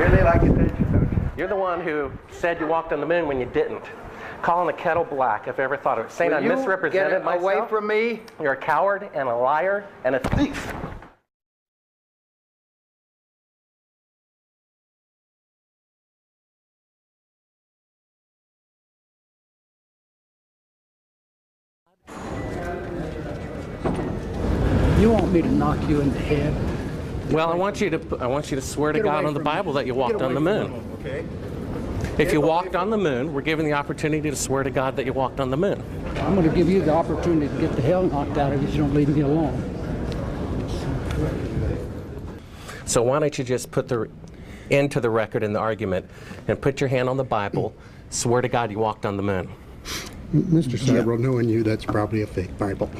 really like attention, don't you? You're the one who said you walked on the moon when you didn't. Calling the kettle black, if I ever thought of it. Saying I misrepresented myself. Away from me. You're a coward and a liar and a thief. You want me to knock you in the head? Well, I want you to swear to God on the Bible that you walked on the moon. Okay. If you walked on the moon, we're given the opportunity to swear to God that you walked on the moon. I'm going to give you the opportunity to get the hell knocked out of you if you don't leave me alone. So why don't you just put the end to the record in the argument and put your hand on the Bible, swear to God you walked on the moon. Mr. Seibel, knowing you, that's probably a fake Bible.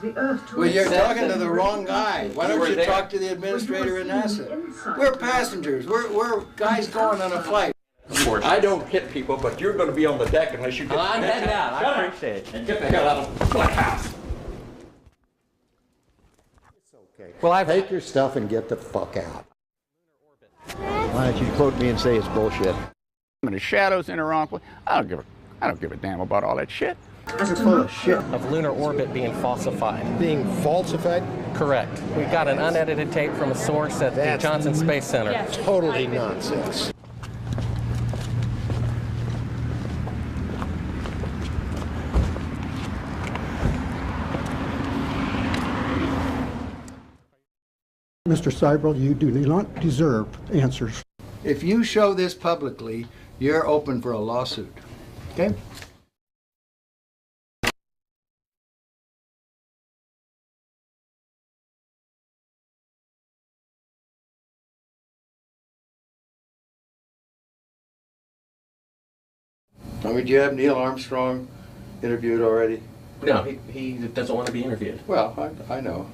Well, you're talking to the wrong guy. Why don't you talk to the administrator in NASA? We're passengers. We're guys going on a flight. I don't hit people, but you're going to be on the deck unless you get... I'm heading out. I appreciate it. And get the hell out of my house. It's okay. Well, Take your stuff and get the fuck out. Why don't you quote me and say it's bullshit? The shadows in the wrong place. I don't give a damn about all that shit. You're full of shit. Of lunar orbit being falsified. Being falsified? Correct. We got an unedited tape from a source at the Johnson Space Center. Totally nonsense. Mr. Seibel, you do not deserve answers. If you show this publicly, you're open for a lawsuit. Okay? I mean, do you have Neil Armstrong interviewed already? No, he doesn't want to be interviewed. Well, I know.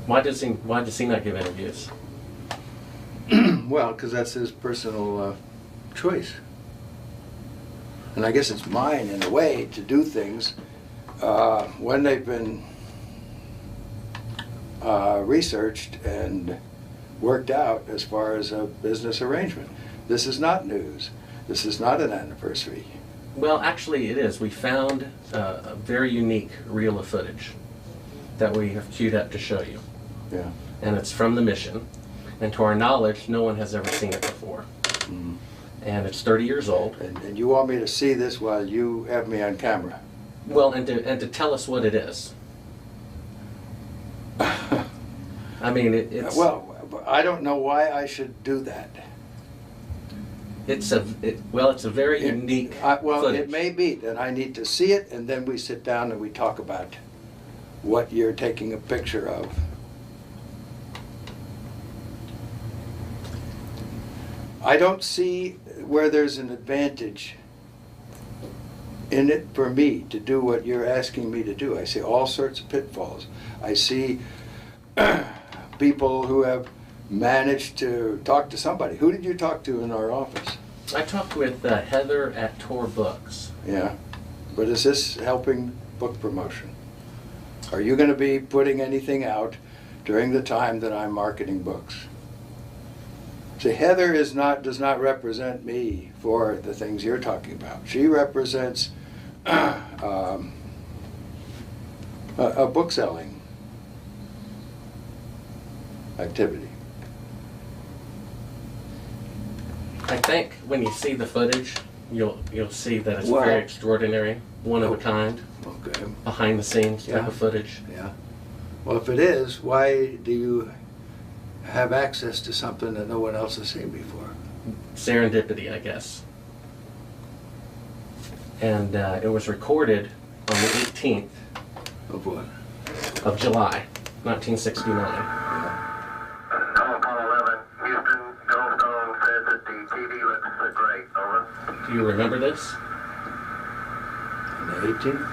Why does he not give interviews? Well, because that's his personal choice. And I guess it's mine, in a way, to do things when they've been researched and worked out as far as a business arrangement. This is not news. This is not an anniversary. Well, actually it is. We found a very unique reel of footage that we have queued up to show you. Yeah. And it's from the mission. And to our knowledge, no one has ever seen it before. Mm. And it's 30 years old. And you want me to see this while you have me on camera? Well, and to tell us what it is. I mean, it's... Well, I don't know why I should do that. It's a very unique footage. It may be that I need to see it, and then we sit down and we talk about what you're taking a picture of. I don't see where there's an advantage in it for me to do what you're asking me to do. I see all sorts of pitfalls. I see people who have managed to talk to somebody. Who did you talk to in our office? I talked with Heather at Tor Books. Yeah, but is this helping book promotion? Are you going to be putting anything out during the time that I'm marketing books? See, Heather does not represent me for the things you're talking about. She represents a book selling activity. I think when you see the footage, you'll see that it's very extraordinary, one of a kind, behind the scenes type of footage. Yeah. Well, if it is, why do you have access to something that no one else has seen before? Serendipity, I guess. And it was recorded on the 18th of what? Of July, 1969. Do you remember this? On the 18th?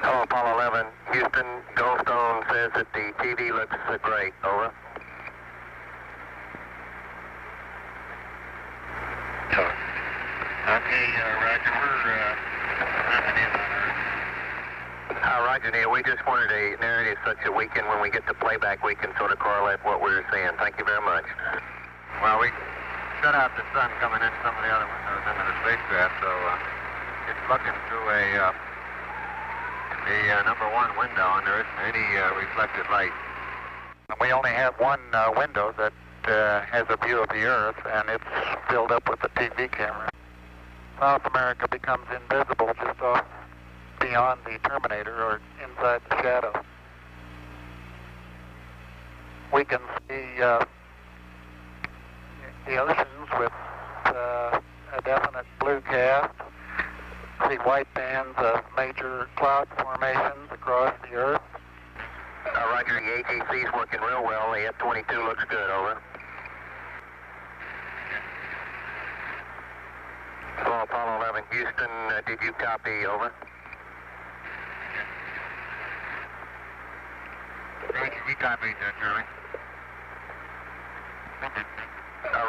Hello, Apollo 11. Houston, Goldstone says that the TV looks great. Over. Okay, Roger. We're in on her. Roger, Neil. We just wanted a narrative such that we can, when we get the playback, we can sort of correlate what we were seeing. Thank you very much. Well, we shut out the sun coming in some of the other windows into the spacecraft, so it's looking through the number one window, and there isn't any reflected light. We only have one window that has a view of the Earth, and it's filled up with the TV camera. South America becomes invisible just off beyond the terminator or inside the shadow. We can see the oceans with a definite blue cast, see white bands of major cloud formations across the Earth. Roger, the AGC's working real well. The F-22 looks good, over. So Apollo 11, Houston, did you copy, over? We copied, Charlie.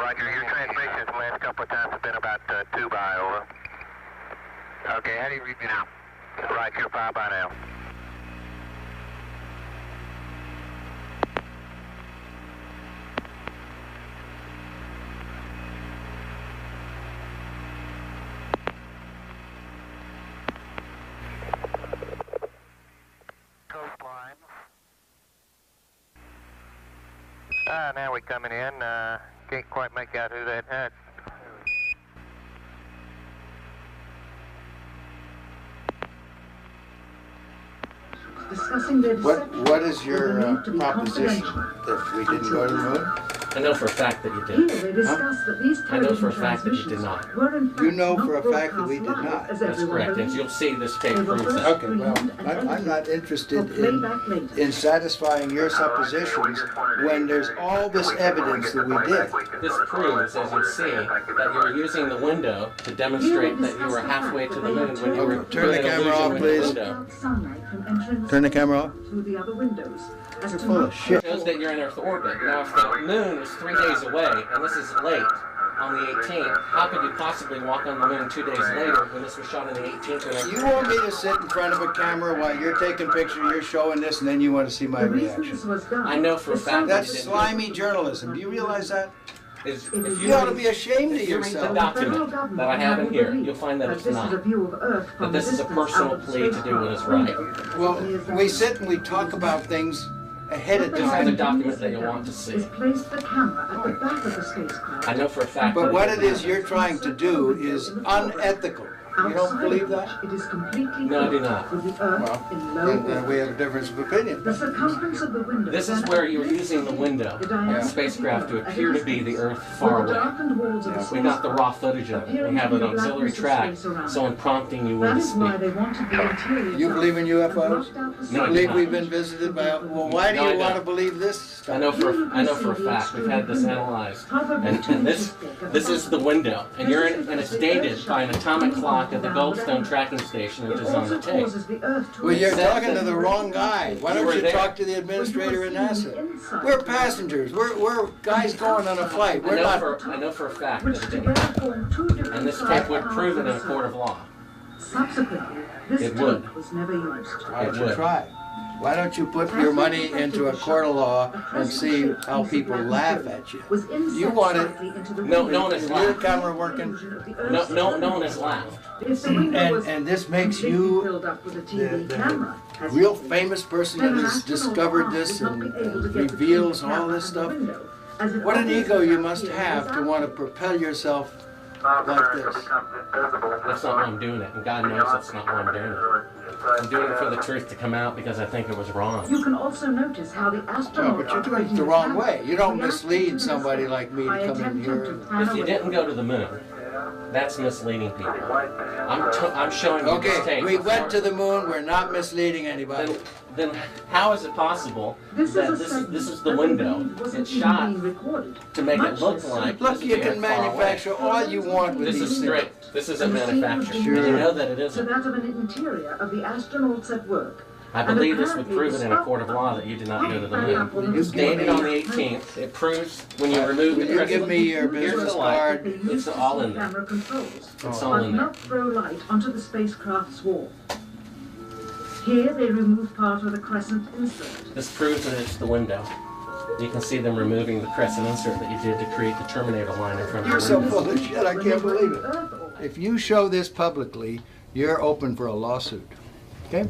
Roger, your transmissions the last couple of times have been about 2 by, over. Okay, how do you read me now? Right, you're 5 by now. Coastline. Now we're coming in. Can't quite make out who that had. Discussing their What is your proposition that we didn't go to the moon? I know for a fact that you Here did. they discussed that these I know for a television fact that you did transmissions not. were in fact You know not for a fact that we broadcast did live, not. as That's everyone correct. And believed. you'll see this tape They were proves first that. Okay, well, screened and I'm not interested for playback later. in satisfying your suppositions when there's all this evidence that we did. This proves, as you'll see, that you were using the window to demonstrate that you were halfway to the moon when you were Turn the doing an camera off, illusion with please. the window. Sunlight from entering Turn the camera off. through the other windows. As You're to full not of shit. It shows that you're in Earth orbit. Now, if the moon is 3 days away, and this is late, on the 18th, how could you possibly walk on the moon 2 days later when this was shot on the 18th? You want me to sit in front of a camera while you're taking pictures, you're showing this, and then you want to see my the reason reaction? this was done. I know for a fact That's that slimy journalism. Do you realize that? Is, You ought to be ashamed of if you read the yourself. document that I have in here, you'll find that it's not. That this is a personal plea to do what is right. Well, we sit and we talk about things ahead of This is the time. document that you'll want to see. Is place the camera at the back of the spacecraft. I know for a fact But that what it is you're trying to do is unethical. You don't believe that? It is completely No, I do not. with the Earth in low Then we have a difference of opinion. The circumference of the window. This is where you're using the window of the spacecraft to appear to be the Earth far away. We got the raw footage of it. We have an auxiliary track, so in prompting you when That to is why speak. they wanted the interior. You believe in UFOs? No, I You do believe not. we've been visited by? Well, why do No, I you want to don't. believe this I stuff? know for a fact we've had this analyzed, and this is the window, and you're in, and it's dated by an atomic clock at the Goldstone tracking station, which It is on also the tape. causes the Earth to Well, you're Said talking to that- the wrong guy. Why You don't were you there. talk to the administrator at NASA? We're passengers. We're guys going on a flight. I We're not. know for a fact which that it didn't. together form two different And this sides tape would of prove it in the a court of law. Subsequently, this It tape would. was never used. Why don't It you would. try? Why don't you put your money into a court of law and see how people laugh at you? Was inset You want it. slightly into the No window. one has Is your laughed. camera working? No one has laughed. If the window was And this makes completely you filled up with a TV the camera, as real you see, famous person then that an has astronaut's discovered arm this would not and be able to get the reveals TV all camera this out of stuff. the window, as it What an obviously ego you appears must in have his to want to output. propel yourself South like America this. becomes invisible. That's not why I'm doing it, and God knows that's not why I'm doing it. I'm doing it for the truth to come out because I think it was wrong. You can also notice how the No, astronaut but you're doing it the wrong way. You don't mislead somebody like me to come in here. If you didn't go to the moon, that's misleading people. I'm showing you this Okay, tape. we went to the moon. We're not misleading anybody. Then how is it possible This that is a segment this is the that window? indeed wasn't It's even shot being recorded. to make it Much look less like Look, this you is can far away. manufacture all you want with This these is things. straight. This isn't And the scene was manufactured. being You know that it to isn't. that of an interior of the astronauts at work. I believe this would prove it in a court of law that you did not go to the moon. It's dated on the 18th. It proves when you remove the Will you give me your Here's business the light. card? It's all in there. Camera controls, It's all but in there. not throw light onto the spacecraft's wall. Here they remove part of the crescent insert. This proves that it's the window. You can see them removing the crescent insert that you did to create the Terminator line in front of You're the so window. full of shit, I can't believe it. If you show this publicly, you're open for a lawsuit. Okay?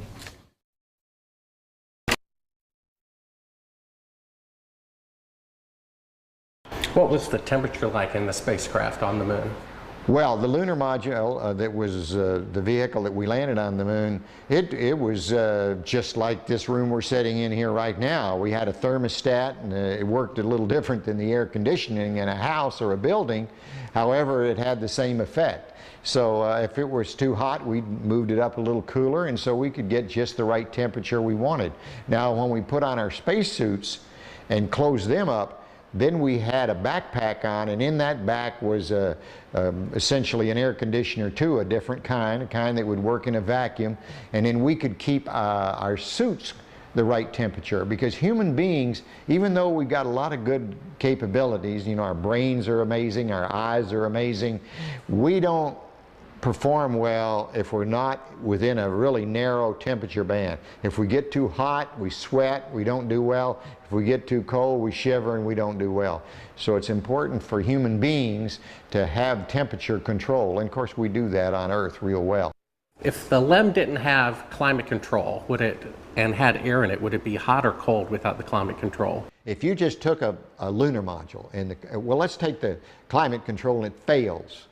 What was the temperature like in the spacecraft on the moon? Well, the lunar module that was the vehicle that we landed on the moon, it was just like this room we're sitting in here right now. We had a thermostat, and it worked a little different than the air conditioning in a house or a building. However, it had the same effect. So if it was too hot, we moved it up a little cooler, and so we could get just the right temperature we wanted. Now, when we put on our spacesuits and closed them up, then we had a backpack on, and in that back was essentially an air conditioner too, a different kind, a kind that would work in a vacuum, and then we could keep our suits the right temperature, because human beings, even though we've got a lot of good capabilities, you know, our brains are amazing, our eyes are amazing, we don't perform well if we're not within a really narrow temperature band. If we get too hot, we sweat, we don't do well. If we get too cold, we shiver and we don't do well. So it's important for human beings to have temperature control, and of course we do that on Earth real well. If the LEM didn't have climate control, and had air in it, would it be hot or cold without the climate control? If you just took a lunar module, and well, let's take the climate control and it fails.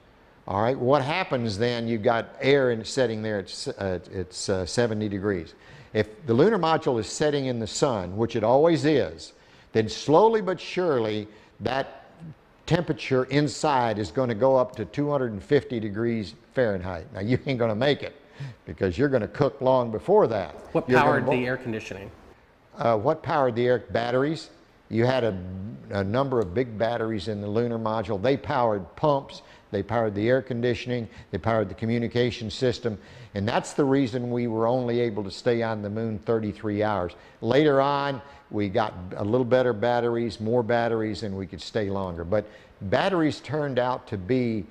All right, what happens then, you've got air and setting there, it's 70 degrees. If the lunar module is setting in the sun, which it always is, then slowly but surely that temperature inside is going to go up to 250 degrees Fahrenheit. Now you ain't going to make it, because you're going to cook long before that. What powered the air conditioning? What powered the air? Batteries. You had a number of big batteries in the lunar module. They powered pumps. They powered the air conditioning, they powered the communication system, and that's the reason we were only able to stay on the moon 33 hours. Later on, we got a little better batteries, more batteries, and we could stay longer. But batteries turned out to be,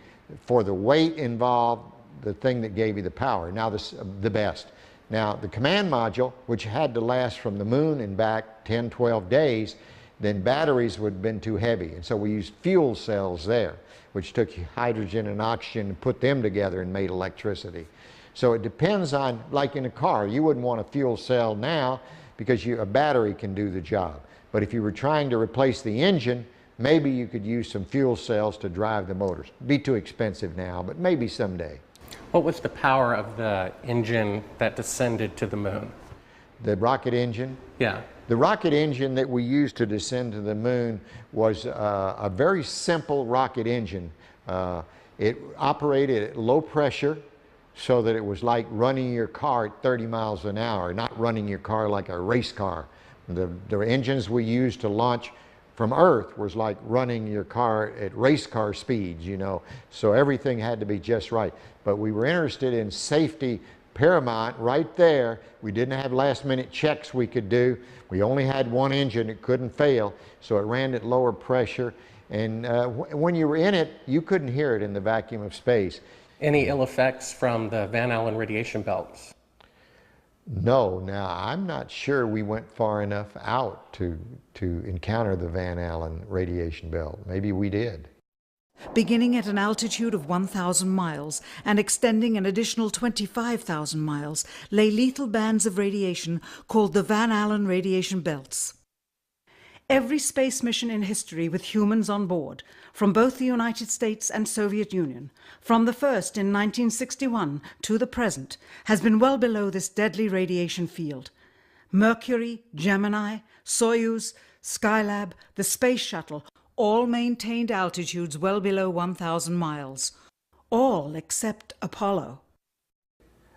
for the weight involved, the thing that gave you the power. Now, the best. Now, the command module, which had to last from the moon and back 10, 12 days, then batteries would have been too heavy, and so we used fuel cells there, which took hydrogen and oxygen and put them together and made electricity. So it depends on, like in a car, you wouldn't want a fuel cell now because a battery can do the job. But if you were trying to replace the engine, maybe you could use some fuel cells to drive the motors. It'd be too expensive now, but maybe someday. What was the power of the engine that descended to the moon? The rocket engine? Yeah. The rocket engine that we used to descend to the moon was a very simple rocket engine. It operated at low pressure, so that it was like running your car at 30 miles an hour, not running your car like a race car. The engines we used to launch from Earth was like running your car at race car speeds, you know. So everything had to be just right. But we were interested in safety paramount right there. We didn't have last minute checks we could do. We only had one engine, it couldn't fail, so it ran at lower pressure, and when you were in it, you couldn't hear it in the vacuum of space. Any ill effects from the Van Allen radiation belts? No, now I'm not sure we went far enough out to encounter the Van Allen radiation belt. Maybe we did. Beginning at an altitude of 1,000 miles and extending an additional 25,000 miles, lay lethal bands of radiation called the Van Allen radiation belts. Every space mission in history with humans on board, from both the United States and Soviet Union, from the first in 1961 to the present, has been well below this deadly radiation field. Mercury, Gemini, Soyuz, Skylab, the Space Shuttle, all maintained altitudes well below 1,000 miles. All except Apollo.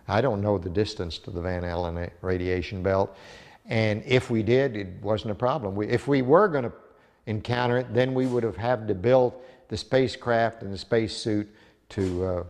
I don't know the distance to the Van Allen radiation belt, and if we did, it wasn't a problem. If we were going to encounter it, then we would have had to build the spacecraft and the spacesuit to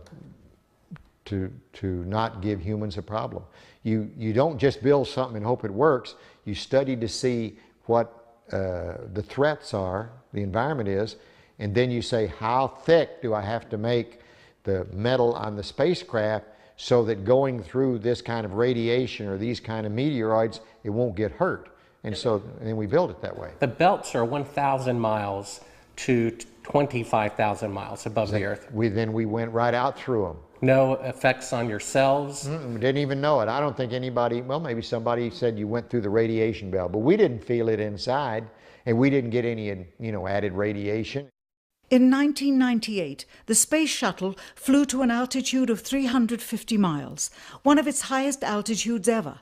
not give humans a problem. You don't just build something and hope it works. You study to see what the threats are, the environment is, and then you say, how thick do I have to make the metal on the spacecraft so that going through this kind of radiation or these kind of meteoroids, it won't get hurt. And then we built it that way. The belts are 1,000 miles to 25,000 miles above the Earth. Then we went right out through them. No effects on your cells? We didn't even know it. I don't think anybody, well, maybe somebody said you went through the radiation belt, but we didn't feel it inside, and we didn't get any, added radiation. In 1998, the Space Shuttle flew to an altitude of 350 miles, one of its highest altitudes ever,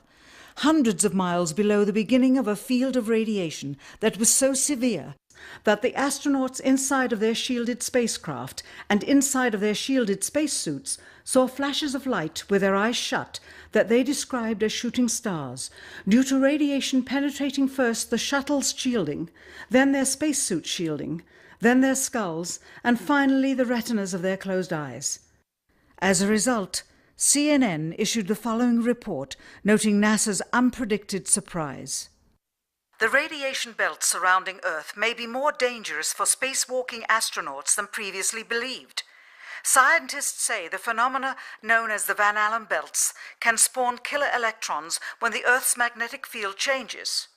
hundreds of miles below the beginning of a field of radiation that was so severe that the astronauts inside of their shielded spacecraft and inside of their shielded spacesuits saw flashes of light with their eyes shut that they described as shooting stars, due to radiation penetrating first the shuttle's shielding, then their spacesuit shielding, then their skulls, and finally the retinas of their closed eyes. As a result, CNN issued the following report noting NASA's unpredicted surprise. The radiation belt surrounding Earth may be more dangerous for spacewalking astronauts than previously believed. Scientists say the phenomena known as the Van Allen belts can spawn killer electrons when the Earth's magnetic field changes.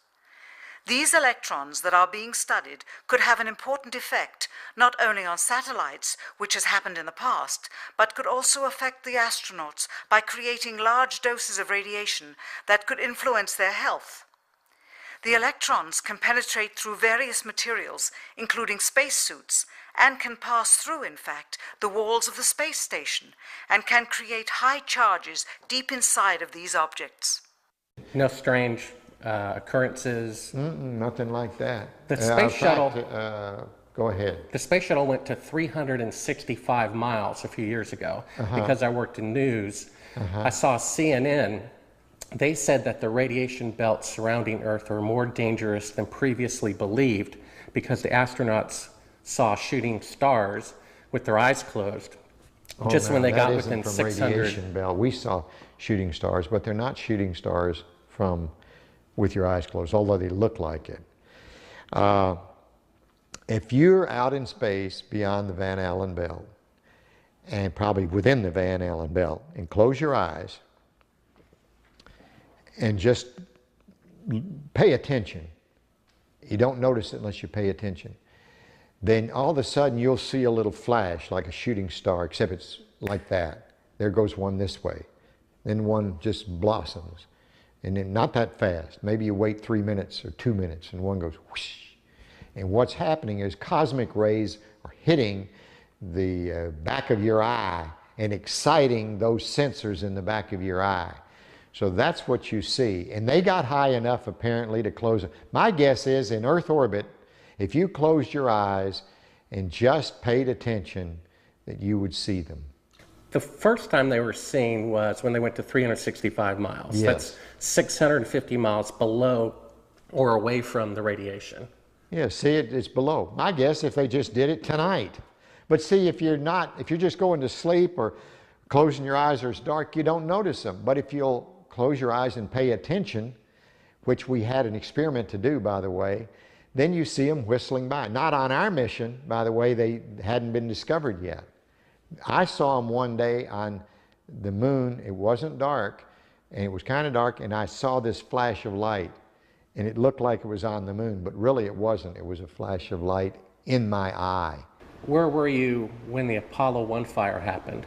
These electrons that are being studied could have an important effect, not only on satellites, which has happened in the past, but could also affect the astronauts by creating large doses of radiation that could influence their health. The electrons can penetrate through various materials, including spacesuits, and can pass through, in fact, the walls of the space station, and can create high charges deep inside of these objects. No strange occurrences? Nothing like that. The space shuttle... Go ahead. The space shuttle went to 365 miles a few years ago. Because I worked in news. I saw CNN. They said that the radiation belts surrounding Earth are more dangerous than previously believed because the astronauts saw shooting stars with their eyes closed just when they got within 600. Radiation belt. We saw shooting stars, but they're not shooting stars from with your eyes closed, although they look like it. If you're out in space beyond the Van Allen belt, and probably within the Van Allen belt, and close your eyes, and just pay attention. You don't notice it unless you pay attention. Then all of a sudden you'll see a little flash like a shooting star, except it's like that. There goes one this way. Then one just blossoms. And then not that fast. Maybe you wait 3 minutes or 2 minutes and one goes whoosh. And what's happening is cosmic rays are hitting the back of your eye and exciting those sensors in the back of your eye. So that's what you see. And they got high enough apparently to close it. My guess is in Earth orbit, if you closed your eyes and just paid attention, that you would see them. The first time they were seen was when they went to 365 miles. Yes. That's 650 miles below or away from the radiation. Yeah, see, it's below. My guess if they just did it tonight. But see, if you're just going to sleep or closing your eyes or it's dark, you don't notice them. But if you'll close your eyes and pay attention, which we had an experiment to do, by the way, then you see them whistling by. Not on our mission, by the way, they hadn't been discovered yet. I saw them one day on the moon. It wasn't dark, and it was kind of dark, and I saw this flash of light, and it looked like it was on the moon, but really it wasn't. It was a flash of light in my eye. Where were you when the Apollo 1 fire happened?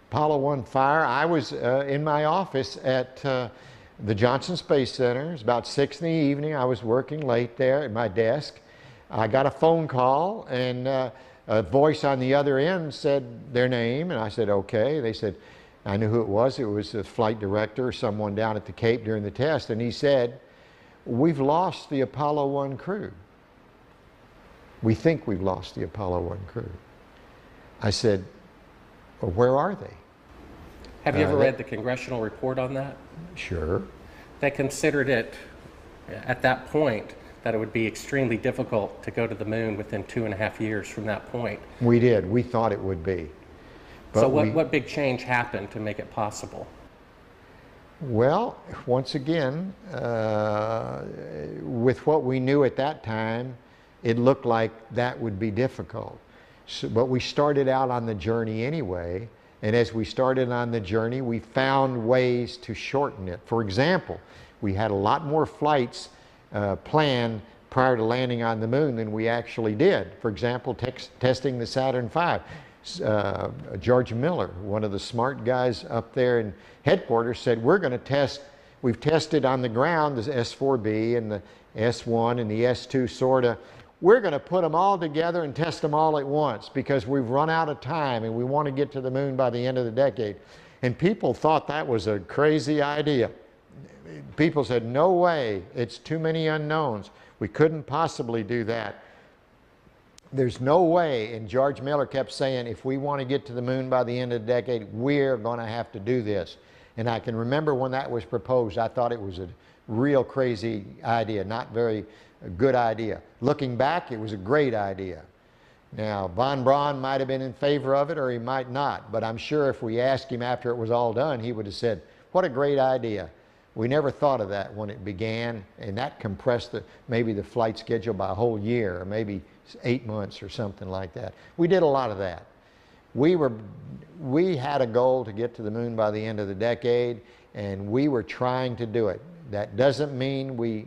Apollo 1 fire, I was in my office at the Johnson Space Center. It was about 6 in the evening. I was working late there at my desk. I got a phone call, and a voice on the other end said their name, and I said, okay. They said, I knew who it was. It was the flight director or someone down at the Cape during the test, and he said, we've lost the Apollo 1 crew. We think we've lost the Apollo 1 crew. I said, well, where are they? Have you ever read the congressional report on that? Sure. They considered it, at that point, that it would be extremely difficult to go to the moon within 2.5 years from that point. We did. We thought it would be. But so what big change happened to make it possible? Well, once again, with what we knew at that time, it looked like that would be difficult. So, but we started out on the journey anyway, And as we started on the journey, we found ways to shorten it. For example, we had a lot more flights planned prior to landing on the moon than we actually did. For example, testing the Saturn V. George Miller, one of the smart guys up there in headquarters, said, we're going to test, we've tested on the ground the S4B and the S1 and the S2 sorta. We're going to put them all together and test them all at once because we've run out of time and we want to get to the moon by the end of the decade. And people thought that was a crazy idea. People said, no way, it's too many unknowns. We couldn't possibly do that. There's no way, and George Miller kept saying, if we want to get to the moon by the end of the decade, we're going to have to do this. And I can remember when that was proposed, I thought it was a real crazy idea, not very good idea. Looking back, it was a great idea. Now, von Braun might have been in favor of it or he might not, but I'm sure if we asked him after it was all done, he would have said, what a great idea. We never thought of that when it began, and that compressed maybe the flight schedule by a whole year, or maybe 8 months or something like that. We did a lot of that. We had a goal to get to the moon by the end of the decade, and we were trying to do it. That doesn't mean we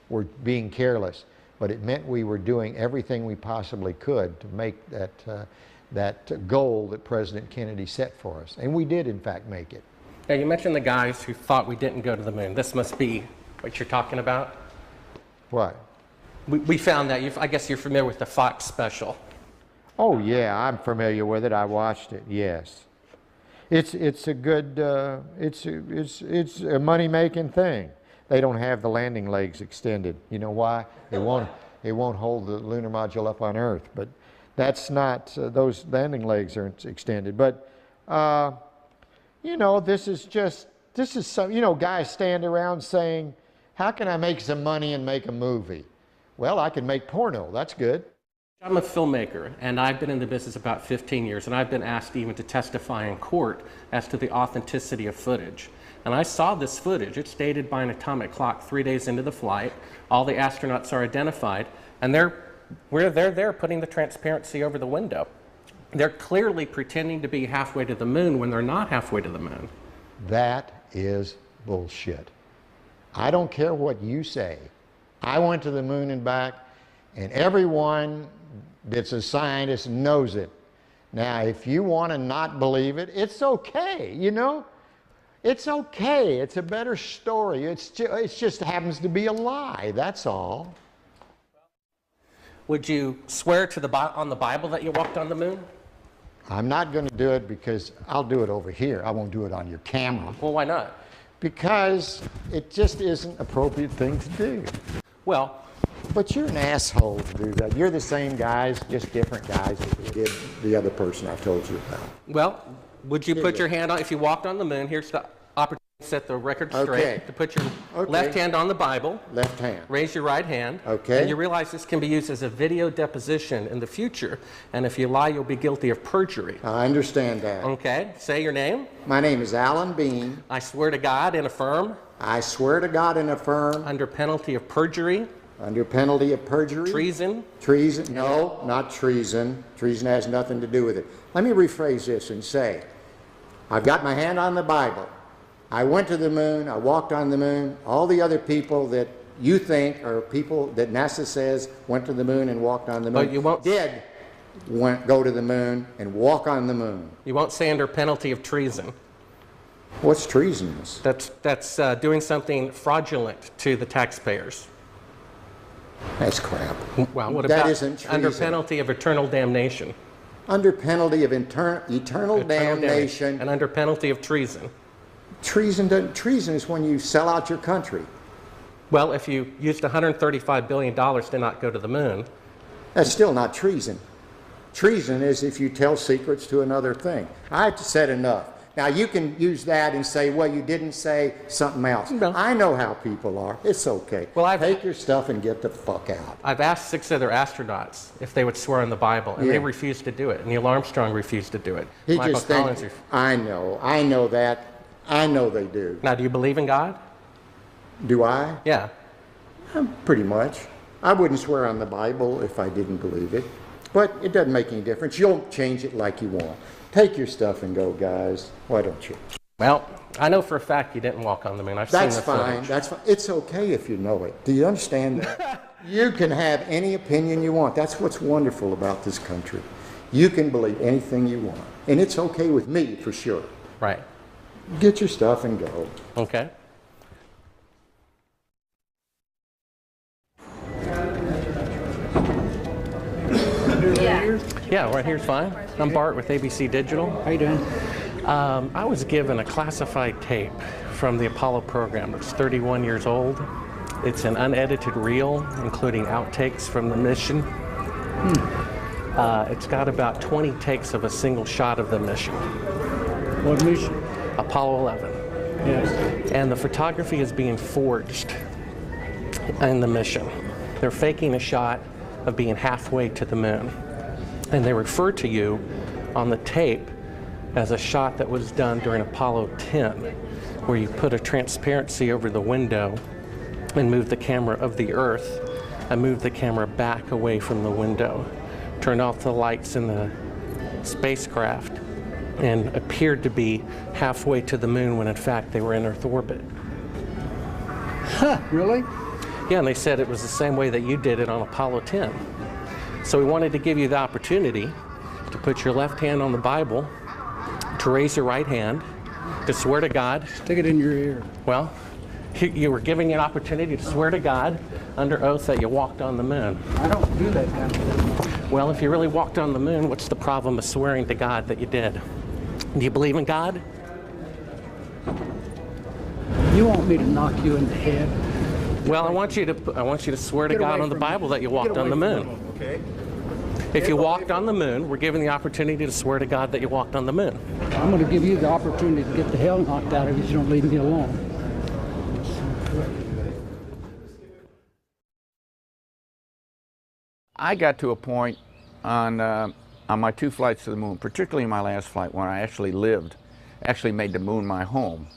were being careless, but it meant we were doing everything we possibly could to make that goal that President Kennedy set for us. And we did, in fact, make it. Now, you mentioned the guys who thought we didn't go to the moon. This must be what you're talking about? What? We found that. I guess you're familiar with the Fox special. Oh, yeah, I'm familiar with it. I watched it, yes. It's a good, it's a money-making thing. They don't have the landing legs extended. You know why? It won't hold the lunar module up on Earth. But that's not, those landing legs aren't extended. But, you know, this is some, you know, guys stand around saying, how can I make some money and make a movie? Well, I can make porno. That's good. I'm a filmmaker, and I've been in the business about 15 years, and I've been asked even to testify in court as to the authenticity of footage. And I saw this footage. It's dated by an atomic clock 3 days into the flight. All the astronauts are identified, and they're there putting the transparency over the window. They're clearly pretending to be halfway to the moon when they're not halfway to the moon. That is bullshit. I don't care what you say. I went to the moon and back, and everyone that's a scientist knows it. Now, if you want to not believe it, it's okay, you know? It's okay. It's a better story. It just happens to be a lie, that's all. Would you swear to on the Bible that you walked on the moon? I'm not going to do it because I'll do it over here. I won't do it on your camera. Well, why not? Because it just isn't an appropriate thing to do. Well, but you're an asshole to do that. You're the same guys, just different guys that did the other person I told you about. Well, would you put your hand on, if you walked on the moon, here's the opportunity to set the record straight, to put your left hand on the Bible. Left hand. Raise your right hand. Okay. And you realize this can be used as a video deposition in the future, and if you lie, you'll be guilty of perjury. I understand that. Okay. Say your name. My name is Alan Bean. I swear to God and affirm. I swear to God and affirm. Under penalty of perjury. Under penalty of perjury. Treason. Treason. No, not treason. Treason has nothing to do with it. Let me rephrase this and say, I've got my hand on the Bible. I went to the moon. I walked on the moon. All the other people that you think are people that NASA says went to the moon and walked on the moon go to the moon and walk on the moon. You won't say under penalty of treason. What's treasonous? That's doing something fraudulent to the taxpayers. That's crap. Well, what that about isn't treason. Under penalty of eternal damnation? Under penalty of eternal damnation. And under penalty of treason? Treason is when you sell out your country. Well, if you used $135 billion to not go to the moon. That's still not treason. Treason is if you tell secrets to another thing. I've said enough. Now, you can use that and say, well, you didn't say something else. No. I know how people are. It's okay. Well, take your stuff and get the fuck out. I've asked 6 other astronauts if they would swear on the Bible, and they refused to do it. Neil Armstrong refused to do it. He just thinks, I know that. I know they do. Now, do you believe in God? Do I? Yeah. Pretty much. I wouldn't swear on the Bible if I didn't believe it. But it doesn't make any difference. You'll change it like you want. Take your stuff and go, guys. Why don't you? Well, I know for a fact you didn't walk on the moon. I've That's seen the fine. footage. That's fine. It's okay if you know it. Do you understand that? You can have any opinion you want. That's what's wonderful about this country. You can believe anything you want. And it's okay with me, for sure. Right. Get your stuff and go. Okay. Yeah, right here's fine. I'm Bart with ABC Digital. How you doing? I was given a classified tape from the Apollo program. It's 31 years old. It's an unedited reel, including outtakes from the mission. It's got about 20 takes of a single shot of the mission. What mission? Apollo 11. Yes. And the photography is being forged in the mission. They're faking a shot of being halfway to the moon. And they refer to you on the tape as a shot that was done during Apollo 10, where you put a transparency over the window and move the camera of the Earth and move the camera back away from the window, turn off the lights in the spacecraft, and appeared to be halfway to the moon when in fact they were in Earth orbit. Huh, really? Yeah, and they said it was the same way that you did it on Apollo 10. So we wanted to give you the opportunity to put your left hand on the Bible, to raise your right hand, to swear to God. Stick it in your ear. Well, you were giving you an opportunity to swear to God under oath that you walked on the moon. I don't do that kind of thing. Well, if you really walked on the moon, what's the problem of swearing to God that you did? Do you believe in God? You want me to knock you in the head? Well, I want you to swear to Get God away on the from Bible me. that you walked Get on the away from moon. me. Okay. If you walked on the moon, we're given the opportunity to swear to God that you walked on the moon. I'm going to give you the opportunity to get the hell knocked out of you if you don't leave me alone. I got to a point on my 2 flights to the moon, particularly my last flight when I actually made the moon my home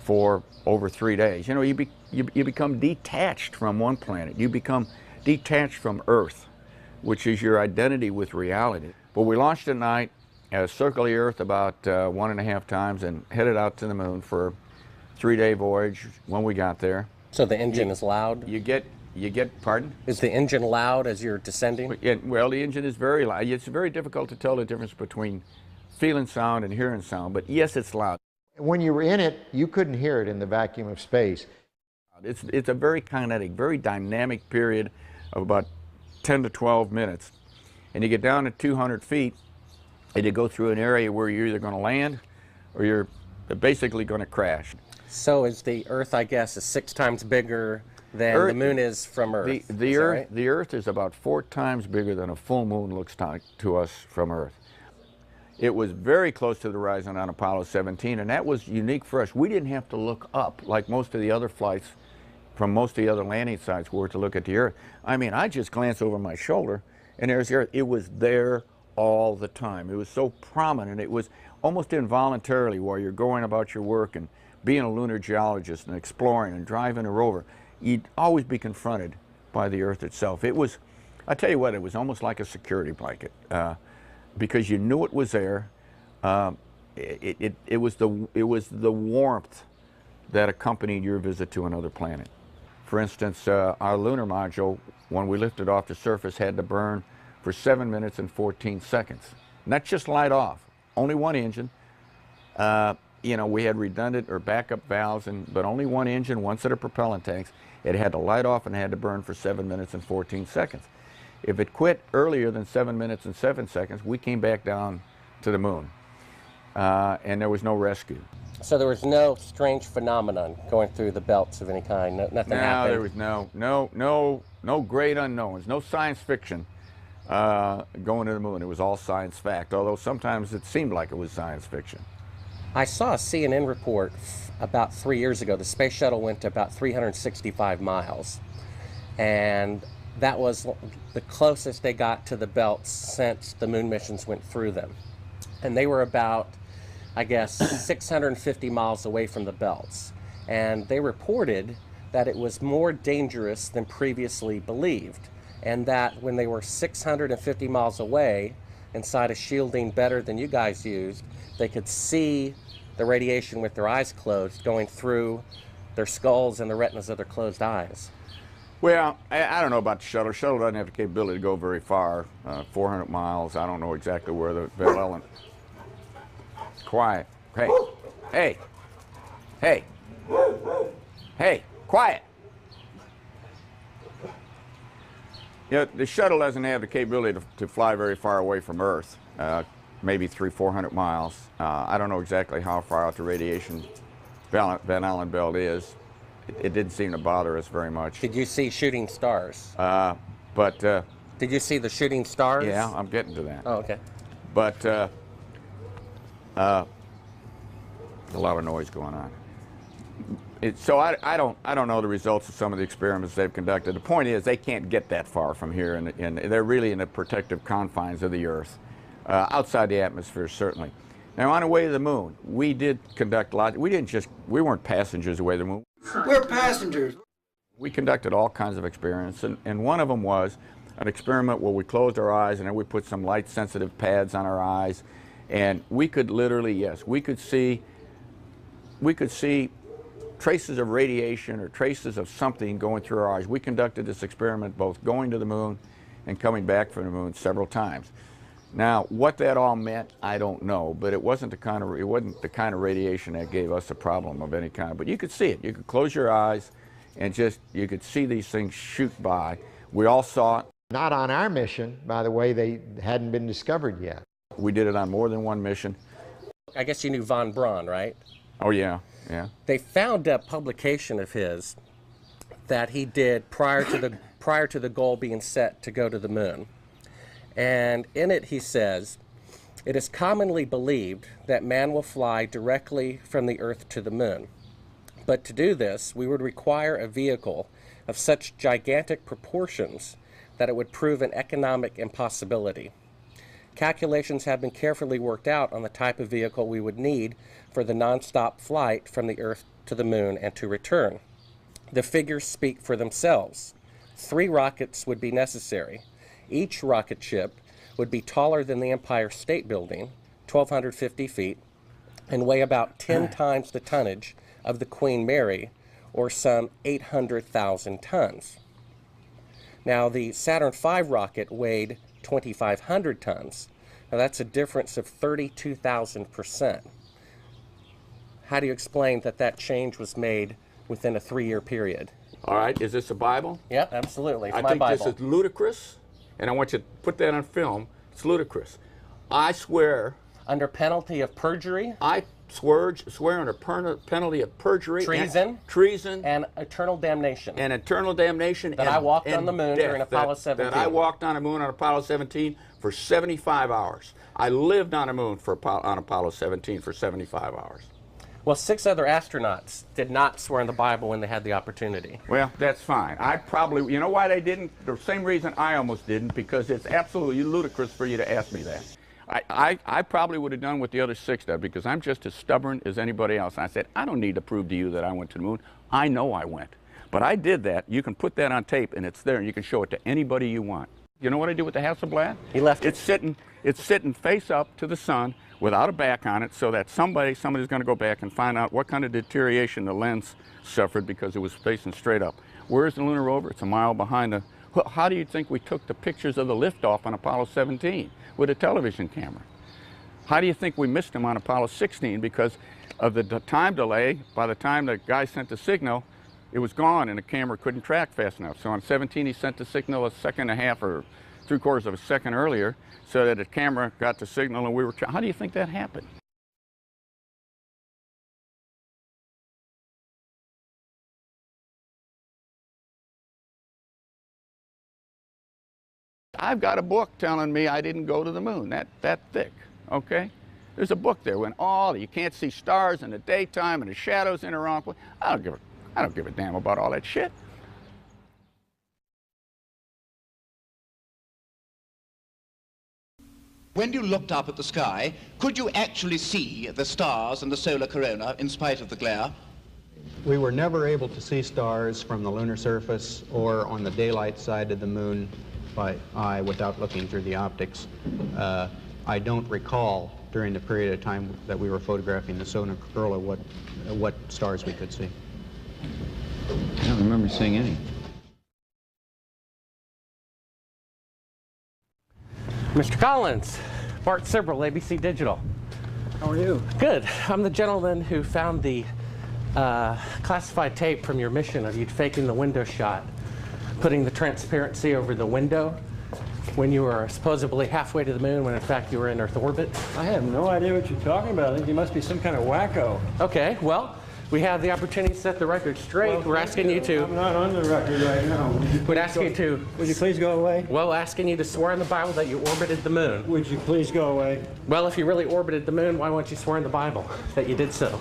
for over 3 days. You know, you become detached from one planet. You become detached from Earth, which is your identity with reality. But we launched at night, circled the Earth about 1.5 times, and headed out to the moon for a 3-day voyage when we got there. So the engine is loud? You get, pardon? Is the engine loud as you're descending? Well, the engine is very loud. It's very difficult to tell the difference between feeling sound and hearing sound, but yes, it's loud. When you were in it, you couldn't hear it in the vacuum of space. It's a very kinetic, very dynamic period of about 10 to 12 minutes. And you get down to 200 feet, and you go through an area where you're either going to land or you're basically going to crash. So is the Earth, I guess, is 6 times bigger than the moon is from Earth? The Earth is about 4 times bigger than a full moon looks to us from Earth. It was very close to the horizon on Apollo 17, and that was unique for us. We didn't have to look up like most of the other flights from most of the other landing sites were to look at the Earth. I mean, I just glanced over my shoulder, and there's the Earth. It was there all the time. It was so prominent. It was almost involuntarily while you're going about your work and being a lunar geologist and exploring and driving a rover, you'd always be confronted by the Earth itself. It was, I tell you what, it was almost like a security blanket because you knew it was there. It was the warmth that accompanied your visit to another planet. For instance, our lunar module, when we lifted off the surface, had to burn for 7 minutes and 14 seconds. Not just light off, only one engine. You know, we had redundant or backup valves, but only one engine, one set of propellant tanks. It had to light off and had to burn for 7 minutes and 14 seconds. If it quit earlier than 7 minutes and 7 seconds, we came back down to the moon, and there was no rescue. So there was no strange phenomenon going through the belts of any kind. Nothing happened. There was no great unknowns, no science fiction going to the moon. It was all science fact, although sometimes it seemed like it was science fiction. I saw a CNN report about 3 years ago. The space shuttle went to about 365 miles, and that was the closest they got to the belts since the moon missions went through them. And they were about, I guess, 650 miles away from the belts. And they reported that it was more dangerous than previously believed. and that when they were 650 miles away, inside a shielding better than you guys used, they could see the radiation with their eyes closed going through their skulls and the retinas of their closed eyes. Well, I don't know about the shuttle. Shuttle doesn't have the capability to go very far, 400 miles. I don't know exactly where the Bell Ellen. Quiet. Hey. Hey. Hey. Hey. Quiet. You know, the shuttle doesn't have the capability to fly very far away from Earth, maybe 300-400 miles. I don't know exactly how far out the radiation Van Allen belt is. It didn't seem to bother us very much. Did you see shooting stars? Did you see the shooting stars? Yeah, I'm getting to that. Oh, okay. But a lot of noise going on. So I don't know the results of some of the experiments they've conducted. The point is they can't get that far from here, and they're really in the protective confines of the Earth, outside the atmosphere certainly. Now on the way to the moon, we did conduct lots. We weren't passengers away to the moon. We're passengers. We conducted all kinds of experiments, and one of them was an experiment where we closed our eyes and then we put some light-sensitive pads on our eyes, and we could literally, yes, we could see traces of radiation or traces of something going through our eyes. We conducted this experiment both going to the moon and coming back from the moon several times. Now, what that all meant, I don't know, but it wasn't the kind of radiation that gave us a problem of any kind. But you could see it. You could close your eyes and you could see these things shoot by. We all saw it. Not on our mission, by the way, they hadn't been discovered yet. We did it on more than one mission. I guess you knew von Braun, right? Oh, yeah, yeah. They found a publication of his that he did prior to the goal being set to go to the moon. And in it he says, "It is commonly believed that man will fly directly from the Earth to the moon. But to do this, we would require a vehicle of such gigantic proportions that it would prove an economic impossibility. Calculations have been carefully worked out on the type of vehicle we would need for the non-stop flight from the Earth to the moon and to return. The figures speak for themselves. 3 rockets would be necessary. Each rocket ship would be taller than the Empire State Building, 1,250 feet, and weigh about 10 times the tonnage of the Queen Mary, or some 800,000 tons. Now, the Saturn V rocket weighed 2,500 tons. Now, that's a difference of 32,000%. How do you explain that change was made within a 3-year period? All right, is this a Bible? Yeah, absolutely. It's I my think Bible. this is ludicrous, and I want you to put that on film. It's ludicrous. I swear. Under penalty of perjury? I swear under penalty of perjury. Treason. And eternal damnation. And eternal damnation. That I walked on the moon during Apollo 17. That I walked on the moon on Apollo 17 for 75 hours. I lived on the moon on Apollo 17 for 75 hours. Well, 6 other astronauts did not swear in the Bible when they had the opportunity. Well, that's fine. I probably, you know why they didn't? The same reason I almost didn't, because it's absolutely ludicrous for you to ask me that. I probably would have done what the other 6 did, because I'm just as stubborn as anybody else. I said, I don't need to prove to you that I went to the moon. I know I went. But I did that. You can put that on tape, and it's there, and you can show it to anybody you want. You know what I did with the Hasselblad? He left it. It's sitting face up to the sun without a back on it, so that somebody's going to go back and find out what kind of deterioration the lens suffered because it was facing straight up. Where's the lunar rover? It's a mile behind the... How do you think we took the pictures of the liftoff on Apollo 17 with a television camera? How do you think we missed them on Apollo 16 because of the time delay? By the time the guy sent the signal, it was gone and the camera couldn't track fast enough. So on 17 he sent the signal a second and a half or 3/4 of a second earlier, so that the camera got the signal and we were... How do you think that happened? I've got a book telling me I didn't go to the moon, that thick, okay? There's a book there when you can't see stars in the daytime and the shadows in the wrong place. I don't give a damn about all that shit. When you looked up at the sky, could you actually see the stars and the solar corona in spite of the glare? We were never able to see stars from the lunar surface or on the daylight side of the moon by eye without looking through the optics. I don't recall during the period of time that we were photographing the solar corona what stars we could see. I don't remember seeing any. Mr. Collins, Bart Sibrel, ABC Digital. How are you? Good. I'm the gentleman who found the classified tape from your mission of you faking the window shot, putting the transparency over the window when you were supposedly halfway to the moon when in fact you were in Earth orbit. I have no idea what you're talking about. I think you must be some kind of wacko. Okay, well, we have the opportunity to set the record straight. Well, we're asking you to... I'm not on the record right now. We'd ask you to... Would you please go away? Well, asking you to swear in the Bible that you orbited the moon. Would you please go away? Well, if you really orbited the moon, why won't you swear in the Bible that you did so?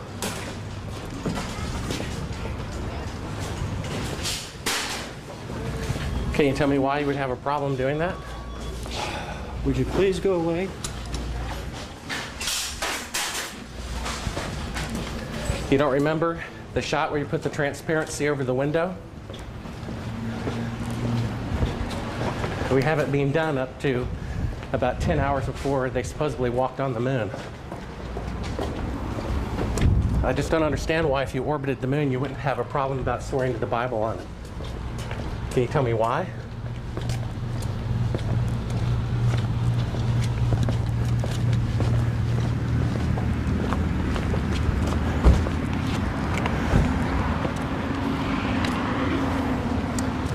Can you tell me why you would have a problem doing that? Would you please go away? You don't remember the shot where you put the transparency over the window? We have it being done up to about 10 hours before they supposedly walked on the moon. I just don't understand why if you orbited the moon you wouldn't have a problem about swearing to the Bible on it. Can you tell me why?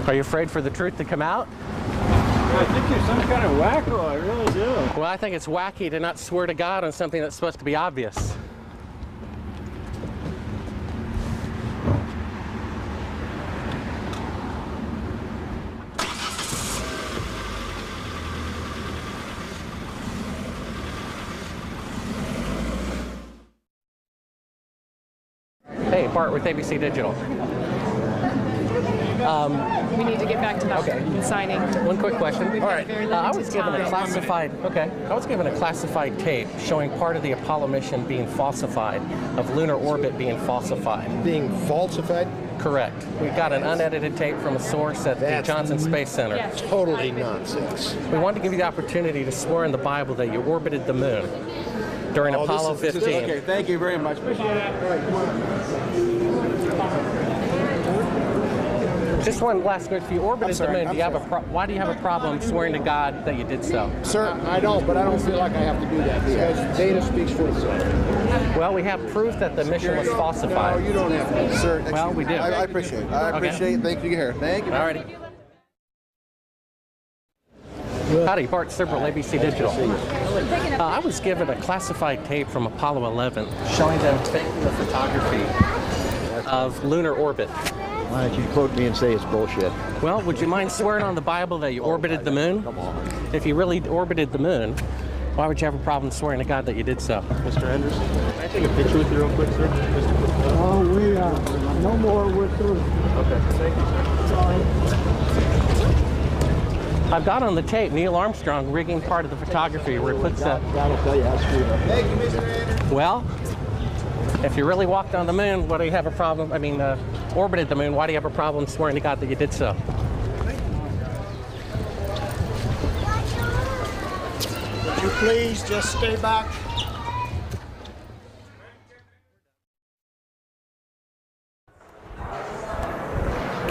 Are you afraid for the truth to come out? I think you're some kind of wacko, I really do. Well, I think it's wacky to not swear to God on something that's supposed to be obvious. Hey, Bart with ABC Digital. We need to get back to that signing. One quick question. We've All got right. very I limited was given a time. classified. Okay. I was given a classified tape showing part of the Apollo mission being falsified, of lunar orbit being falsified. Being falsified? Correct. We got an unedited tape from a source at the Johnson Space Center. Yes. Totally nonsense. We wanted to give you the opportunity to swear in the Bible that you orbited the moon during Apollo 15. Okay, thank you very much. Just one last question. If you orbited the moon, why do you have a problem swearing to God that you did so? Sir, I don't, but I don't feel like I have to do that because data speaks for itself. Well, we have proof that the mission was falsified. No, you don't have to. Sir, well, we do. I appreciate it. I appreciate it. Thank you here. Thank you. All righty. Howdy, Bart Sibrel, ABC Digital. I was given a classified tape from Apollo 11 showing them taking the photography of lunar orbit. Why don't you quote me and say it's bullshit? Well, would you mind swearing on the Bible that you orbited the moon? Come on. If you really orbited the moon, why would you have a problem swearing to God that you did so? Mr. Anderson, can I take a picture with you real quick, sir? Oh, we are. No more, we're through. Okay, thank you, sir. I've got on the tape Neil Armstrong rigging part of the photography where he puts the... That'll tell you how screwed up. Thank you, Mr. Anderson. Well, if you really walked on the moon, why do you have a problem? I mean, orbited the moon, why do you have a problem swearing to God that you did so? Would you please just stay back?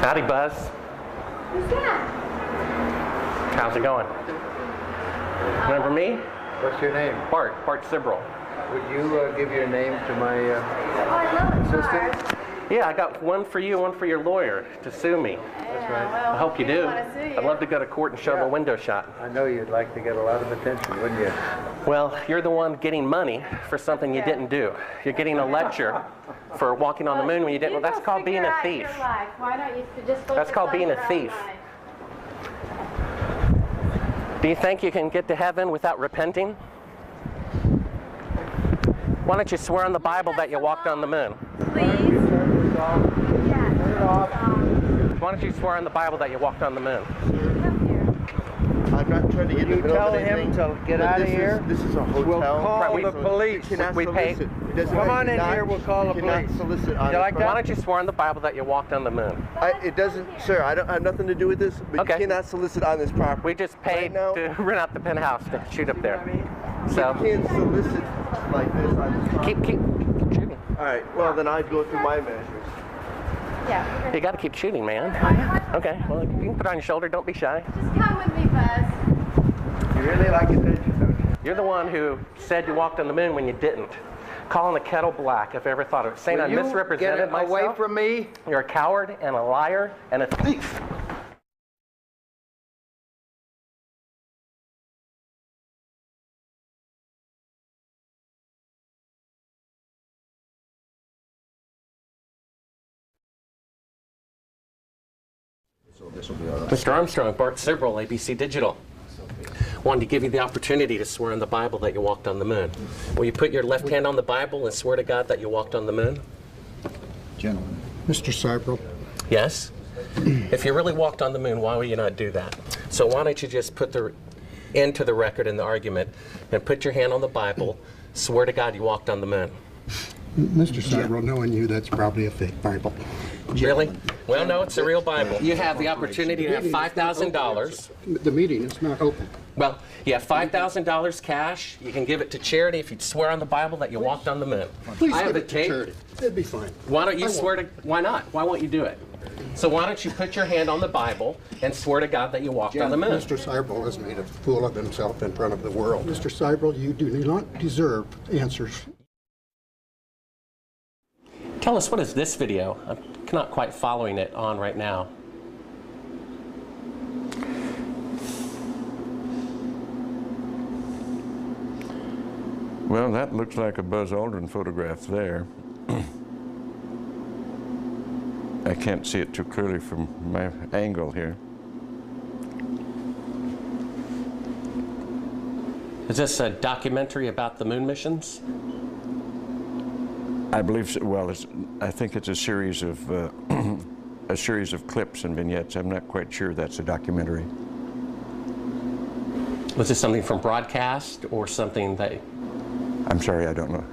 Howdy, Buzz. Who's that? How's it going? Remember me? What's your name? Bart Sibrel. Would you give your name to my assistant? Yeah, I got one for you, one for your lawyer to sue me. That's right. I hope you do. I'd love to go to court and show the window shot. I know you'd like to get a lot of attention, wouldn't you? Well, you're the one getting money for something you didn't do. You're getting a lecture for walking on the moon when you didn't. Well, that's called being a thief. Why don't you just That's called being a thief. Do you think you can get to heaven without repenting? Why don't you swear on the Bible that you walked on the moon? Please? Why don't you swear on the Bible that you walked on the moon? Come here. I'm not trying to get in the middle of anything. You tell him to get but out of here. This is a hotel. We'll call the police. We pay. Come on in here, we'll call the police. Solicit on You like that? Why don't you swear on the Bible that you walked on the moon? It doesn't, sir, I don't have nothing to do with this, but you cannot solicit on this property. We just paid to rent out the penthouse to shoot up there. So you can't solicit like this on this property. Keep shooting. All right, well then I'd go through my measures. Yeah. You got to keep shooting, man. Okay, well, you can put it on your shoulder. Don't be shy. Just come with me, Buzz. You really like attention, don't you? You're the one who said you walked on the moon when you didn't. Calling the kettle black, if I ever thought of it. Saying I misrepresented myself. Away from me. You're a coward and a liar and a thief. Mr. Armstrong, Bart Sibrel, ABC Digital. Wanted to give you the opportunity to swear on the Bible that you walked on the moon. Will you put your left hand on the Bible and swear to God that you walked on the moon? Gentlemen. Mr. Sibrel. Yes? If you really walked on the moon, why would you not do that? So why don't you just put the into the record in the argument and put your hand on the Bible, swear to God you walked on the moon. Mr. Sibrel, knowing you, that's probably a fake Bible. Really? Well, no, it's a real Bible. You have the opportunity to have $5,000. The meeting is not open. Well, you have $5,000 cash. You can give it to charity if you swear on the Bible that you walked on the moon. Please I have give the it to tape. charity. It'd be fine. Why don't you swear to? Why not? Why won't you do it? So why don't you put your hand on the Bible and swear to God that you walked on the moon? Mr. Sibrel has made a fool of himself in front of the world. Mr. Sibrel, you do not deserve answers. Tell us, what is this video? I'm not quite following it on right now. Well, that looks like a Buzz Aldrin photograph there. I can't see it too clearly from my angle here. Is this a documentary about the moon missions? I believe so. Well, I think it's a series of clips and vignettes. I'm not quite sure that's a documentary. Was this something from broadcast or something that? I'm sorry, I don't know.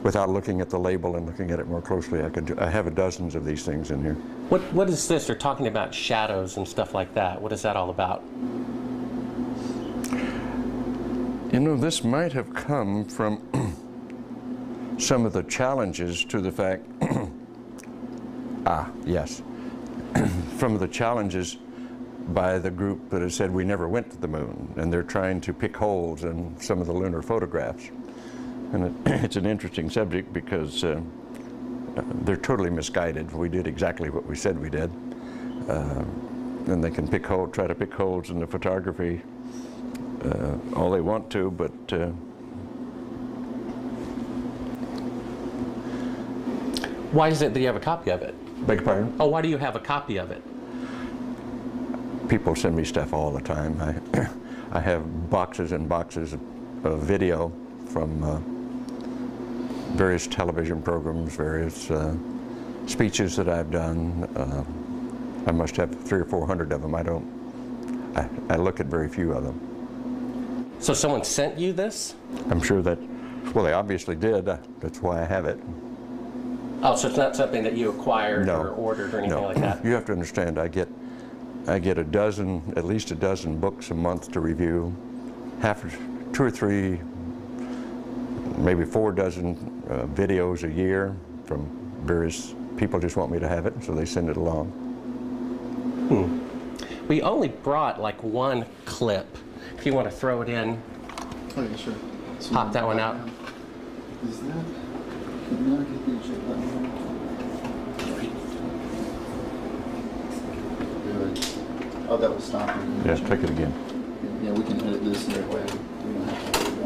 Without looking at the label and looking at it more closely, I have dozens of these things in here. What is this? They're talking about shadows and stuff like that. What is that all about? You know, this might have come from some of the challenges to the fact, from the challenges by the group that has said we never went to the moon, and they're trying to pick holes in some of the lunar photographs. And it's an interesting subject because they're totally misguided. We did exactly what we said we did. And they can try to pick holes in the photography all they want to, but why is it that you have a copy of it? Beg your pardon? Oh, why do you have a copy of it? People send me stuff all the time. I have boxes and boxes of video from various television programs, various speeches that I've done. I must have 300 or 400 of them. I look at very few of them. So someone sent you this? I'm sure that, well, they obviously did. That's why I have it. Oh, so it's not something that you acquired or ordered or anything like that? You have to understand, I get at least a dozen books a month to review, 2 or 3, maybe 4 dozen videos a year from various people just want me to have it, so they send it along. We only brought like one clip. If you want to throw it in, oh, yeah, sure. So pop that one out. Is that? Oh, that will stop it. Yeah, click it again. Yeah, we can edit this that way. We don't have to worry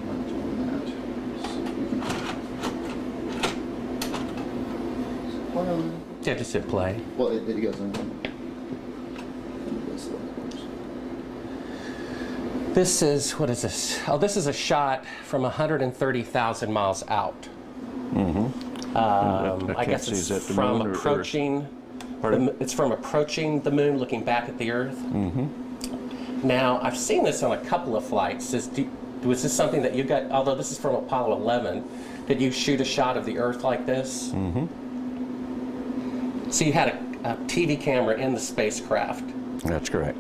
about doing that. So yeah, just hit play. Well, it goes in. This is, what is this? Oh, this is a shot from 130,000 miles out. Mm-hmm. I guess it's from approaching. It's from approaching the moon, looking back at the Earth. Mm-hmm. Now, I've seen this on a couple of flights. Was this something that you got, although this is from Apollo 11, did you shoot a shot of the Earth like this? Mm-hmm. So you had a TV camera in the spacecraft. That's correct.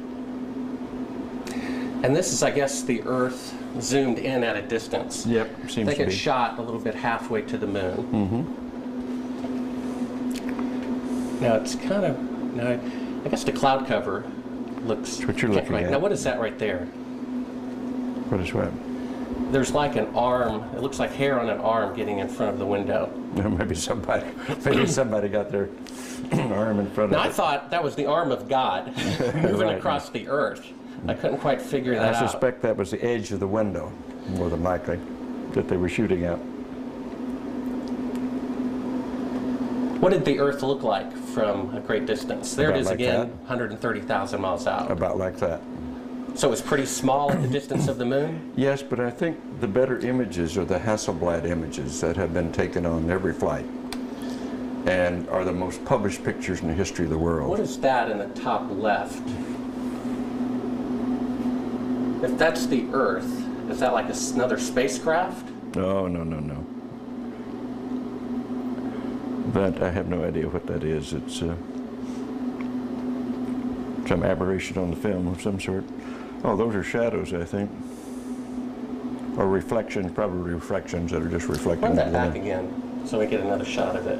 And this is, I guess, the Earth zoomed in at a distance. Yep, seems to be. I think it shot a little bit halfway to the moon. Mm-hmm. Now it's kind of, now I guess the cloud cover looks. That's what you're looking at. Now what is that right there? What is what? There's like an arm. It looks like hair on an arm getting in front of the window. Maybe somebody got their arm in front now of it. I thought that was the arm of God moving Right. across the Earth. I couldn't quite figure that out. I suspect that was the edge of the window, more than likely, that they were shooting at. What did the Earth look like from a great distance? There About it is like again, that. 130,000 miles out. About like that. So it was pretty small at the distance of the moon? Yes, but I think the better images are the Hasselblad images that have been taken on every flight and are the most published pictures in the history of the world. What is that in the top left? If that's the Earth, is that like another spacecraft? No. That, I have no idea what that is. It's some aberration on the film of some sort. Oh, those are shadows, I think. Or reflections, probably reflections that are just reflecting. Run that back again so we get another shot of it.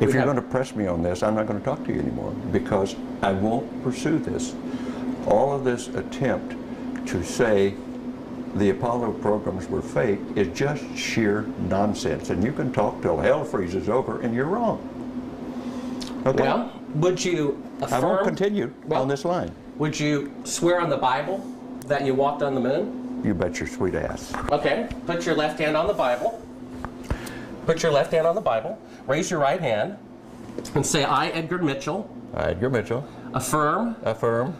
If you're going to press me on this, I'm not going to talk to you anymore because I won't pursue this. All of this attempt to say the Apollo programs were fake is just sheer nonsense. And you can talk till hell freezes over and you're wrong. Okay? Well, would you affirm? I won't continue on this line. Would you swear on the Bible that you walked on the moon? You bet your sweet ass. Okay, put your left hand on the Bible. Put your left hand on the Bible. Raise your right hand and say, I, Edgar Mitchell. I, Edgar Mitchell. Affirm. Affirm.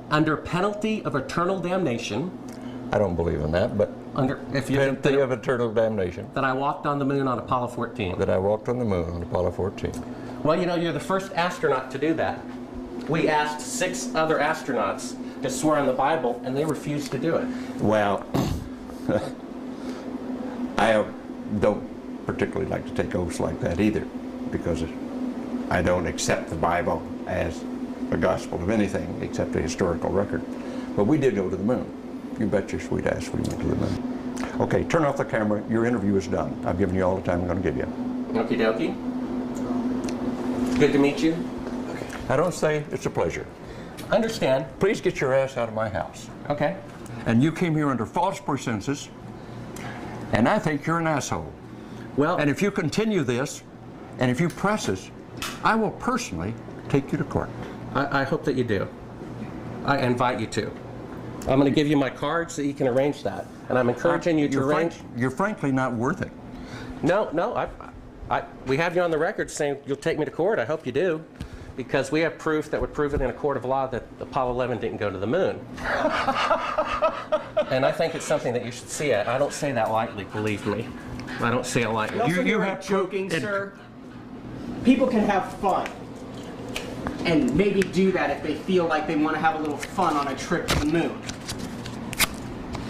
Under penalty of eternal damnation. I don't believe in that, but penalty of eternal damnation. That I walked on the moon on Apollo 14. That I walked on the moon on Apollo 14. Well, you know, you're the first astronaut to do that. We asked 6 other astronauts to swear on the Bible, and they refused to do it. Well, I don't particularly like to take oaths like that either, because I don't accept the Bible as a gospel of anything except a historical record. But we did go to the moon. You bet your sweet ass we went to the moon. Okay, turn off the camera. Your interview is done. I've given you all the time I'm going to give you. Okie dokie. Good to meet you. I don't say it's a pleasure. Understand. Please get your ass out of my house. Okay. And you came here under false pretenses, and I think you're an asshole. Well, and if you continue this, and if you press us, I will personally take you to court. I hope that you do. I invite you to. I'm going to give you my card so you can arrange that. And I'm encouraging you to arrange. You're frankly not worth it. No, we have you on the record saying you'll take me to court. I hope you do. Because we have proof that would prove it in a court of law that Apollo 11 didn't go to the moon. And I think it's something that you should see it. I don't say that lightly, believe me. I don't say it lightly. You have joking, sir. People can have fun. And maybe do that if they feel like they want to have a little fun on a trip to the moon.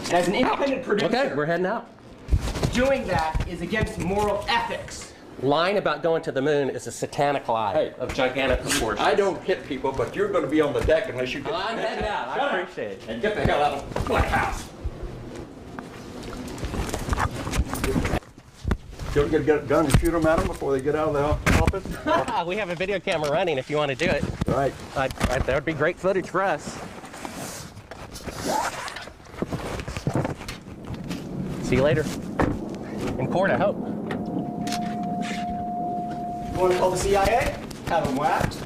And as an independent producer, okay, we're heading out. Doing that is against moral ethics. Lying about going to the moon is a satanic lie of gigantic proportions. I don't hit people, but you're going to be on the deck unless you get... I'm heading out. I appreciate it. And get the hell out of my house. You want to get a gun and shoot them at them before they get out of the office? We have a video camera running if you want to do it. Right. That would be great footage for us. See you later. In court, I hope. You want to call the CIA? Have them whacked?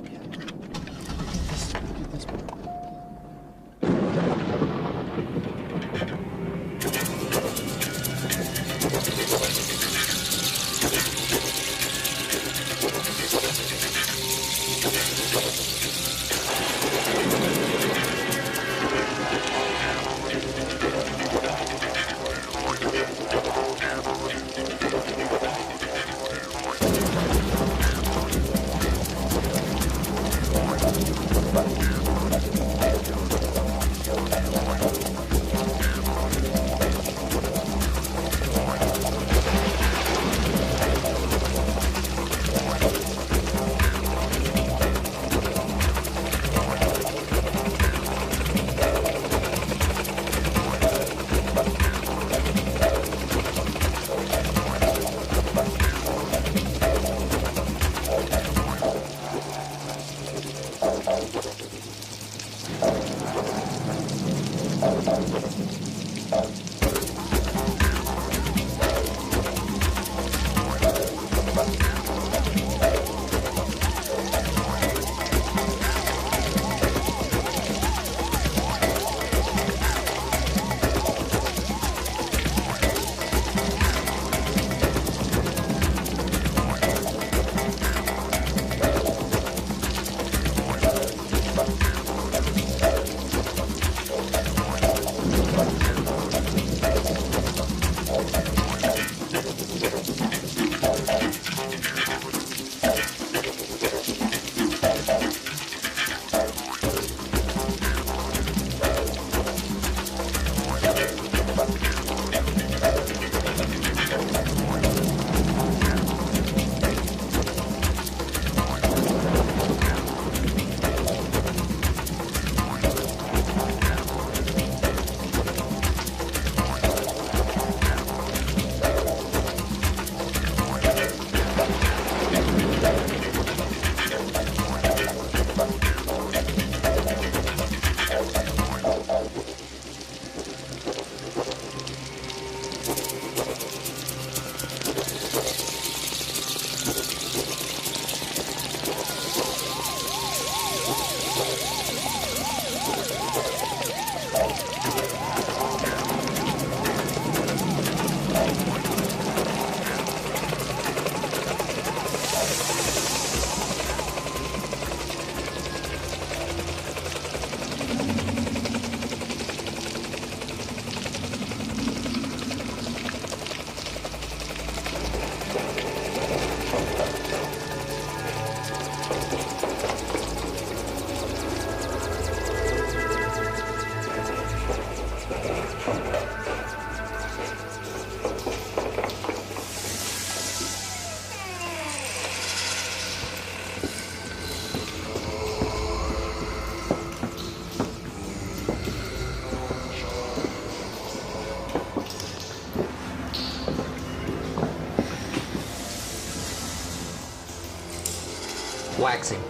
waxing.